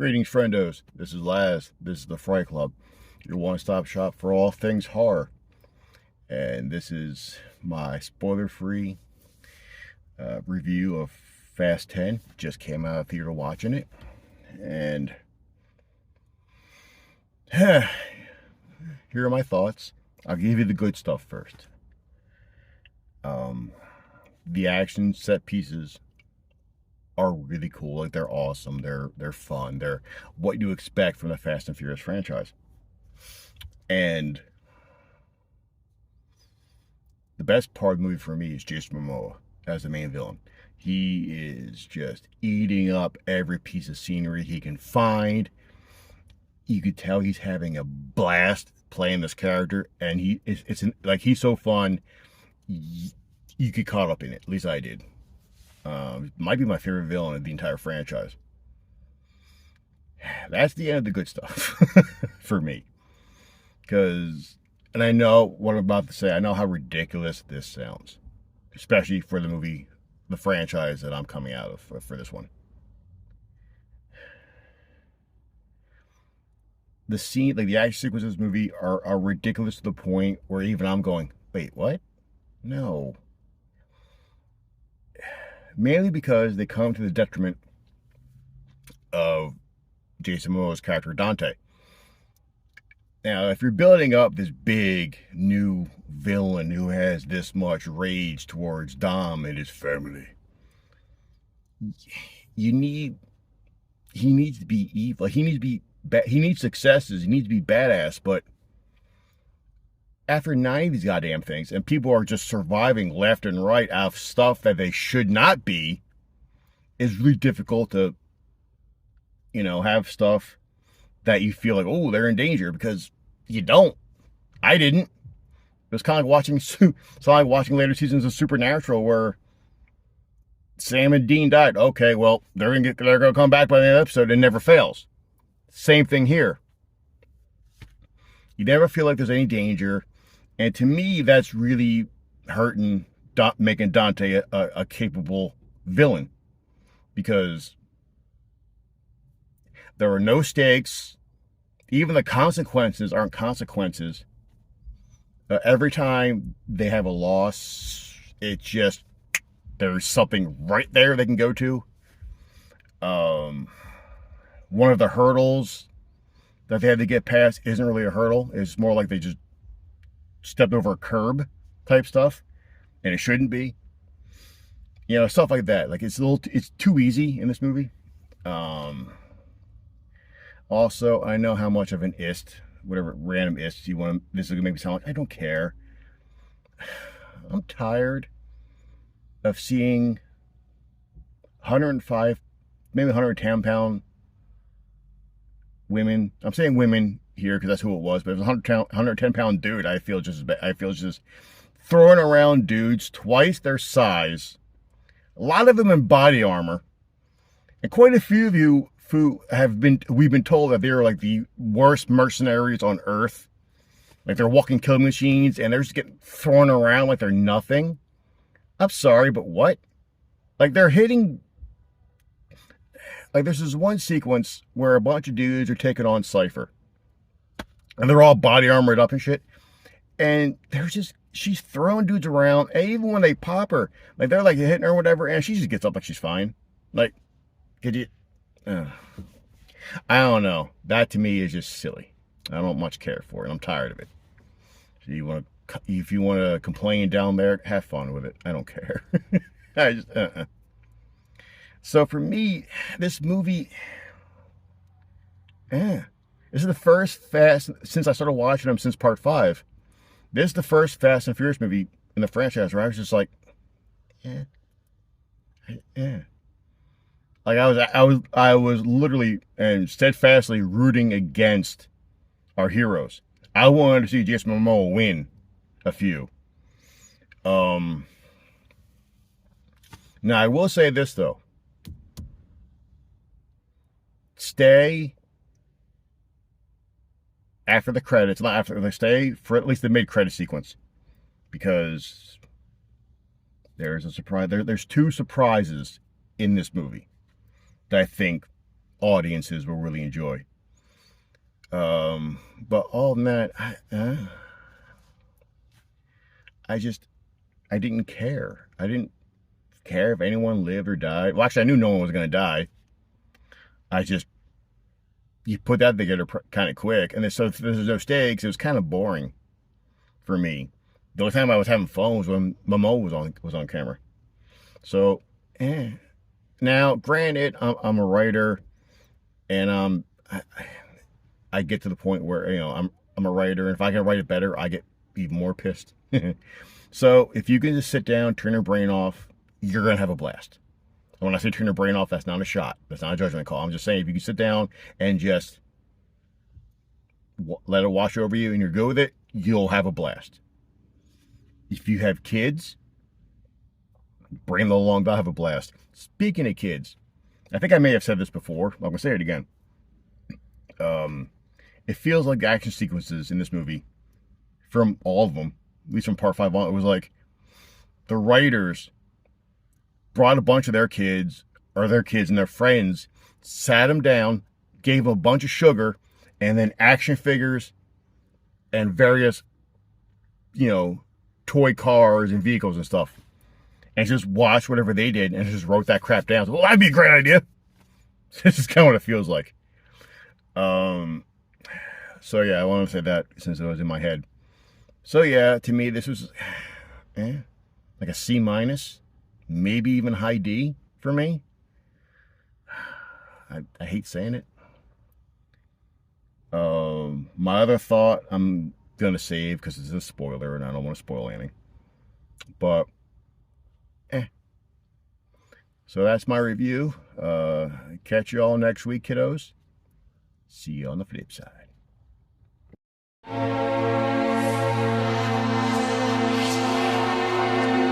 Greetings, friendos. This is Laz. This is the Fright Club, your one-stop shop for all things horror. And this is my spoiler-free review of Fast 10. Just came out of theater watching it. And here are my thoughts. I'll give you the good stuff first. The action set pieces are really cool. Like, they're awesome. They're fun. They're what you expect from the Fast and Furious franchise. And the best part of the movie for me is Jason Momoa as the main villain. He is just eating up every piece of scenery he can find. You could tell he's having a blast playing this character, and he's so fun. You get caught up in it. At least I did. Might be my favorite villain of the entire franchise. That's the end of the good stuff for me. And I know what I'm about to say. I know how ridiculous this sounds, especially for the movie, the franchise that I'm coming out of for this one. The scene, like the action sequences of this movie are ridiculous to the point where even I'm going, wait, what? No. Mainly because they come to the detriment of Jason Momoa's character, Dante. Now, if you're building up this big new villain who has this much rage towards Dom and his family, he needs to be evil. He needs successes. He needs to be badass. But after 90 of these goddamn things, and people are just surviving left and right out of stuff that they should not be, it's really difficult to, have stuff that you feel like, oh, they're in danger, because you don't. I didn't. It was kind of like watching later seasons of Supernatural where Sam and Dean died. Okay, well, they're gonna come back by the end of the episode. It never fails. Same thing here. You never feel like there's any danger. And to me, that's really hurting, making Dante a capable villain. Because there are no stakes. Even the consequences aren't consequences. Every time they have a loss, it's just, there's something right there they can go to. One of the hurdles that they had to get past isn't really a hurdle. It's more like they just stepped over a curb type stuff, and it shouldn't be. Stuff like that. Like, it's too easy in this movie. Also, I know how much of an whatever random ist this is gonna make me sound like. I don't care. I'm tired of seeing 105, maybe 110 pound women. I'm saying women here because that's who it was, but it was a 110 pound dude. I feel just throwing around dudes twice their size, a lot of them in body armor, and quite a few of you we've been told that they're like the worst mercenaries on earth. Like, they're walking killing machines and they're just getting thrown around like they're nothing. I'm sorry, but what? Like, they're hitting. Like, there's this one sequence where a bunch of dudes are taking on Cypher. And they're all body armored up and shit. And she's throwing dudes around. And even when they pop her, like, they're like hitting her or whatever, and she just gets up like she's fine. Like, could you? I don't know. That to me is just silly. I don't much care for it. I'm tired of it. So if you want to complain down there, have fun with it. I don't care. So for me, this movie, this is the first since I started watching them since part 5. This is the first Fast and Furious movie in the franchise where I was just like, Like, I was literally and steadfastly rooting against our heroes. I wanted to see Jason Momoa win a few. Now I will say this though. Stay after the credits, not after, they stay for at least the mid-credit sequence, because there's a surprise. There's 2 surprises in this movie that I think audiences will really enjoy. But all that, I didn't care. I didn't care if anyone lived or died. Well, actually, I knew no one was going to die. You put that together kind of quick. And so there's no stakes. It was kind of boring for me. The only time I was having fun was when Momo was on camera. So, Now, granted, I'm a writer, and I get to the point where, I'm a writer, and if I can write it better, I get even more pissed. So if you can just sit down, turn your brain off, you're gonna have a blast. And when I say turn your brain off, that's not a shot. That's not a judgment call. I'm just saying, if you can sit down and just let it wash over you and you're good with it, you'll have a blast. If you have kids, bring them along, they'll have a blast. Speaking of kids, I think I may have said this before. I'm going to say it again. It feels like the action sequences in this movie, from all of them, at least from part 5 on, it was like the writers brought a bunch of their kids and their friends, sat them down, gave them a bunch of sugar, and then action figures and various, toy cars and vehicles and stuff. And just watch whatever they did and just wrote that crap down. So, well, that'd be a great idea. This is kind of what it feels like. So yeah, I wanted to say that since it was in my head. So yeah, to me, this was like a C-, maybe even high D for me. I hate saying it. My other thought I'm gonna save because it's a spoiler and I don't want to spoil anything. But so that's my review. Catch you all next week, kiddos. See you on the flip side.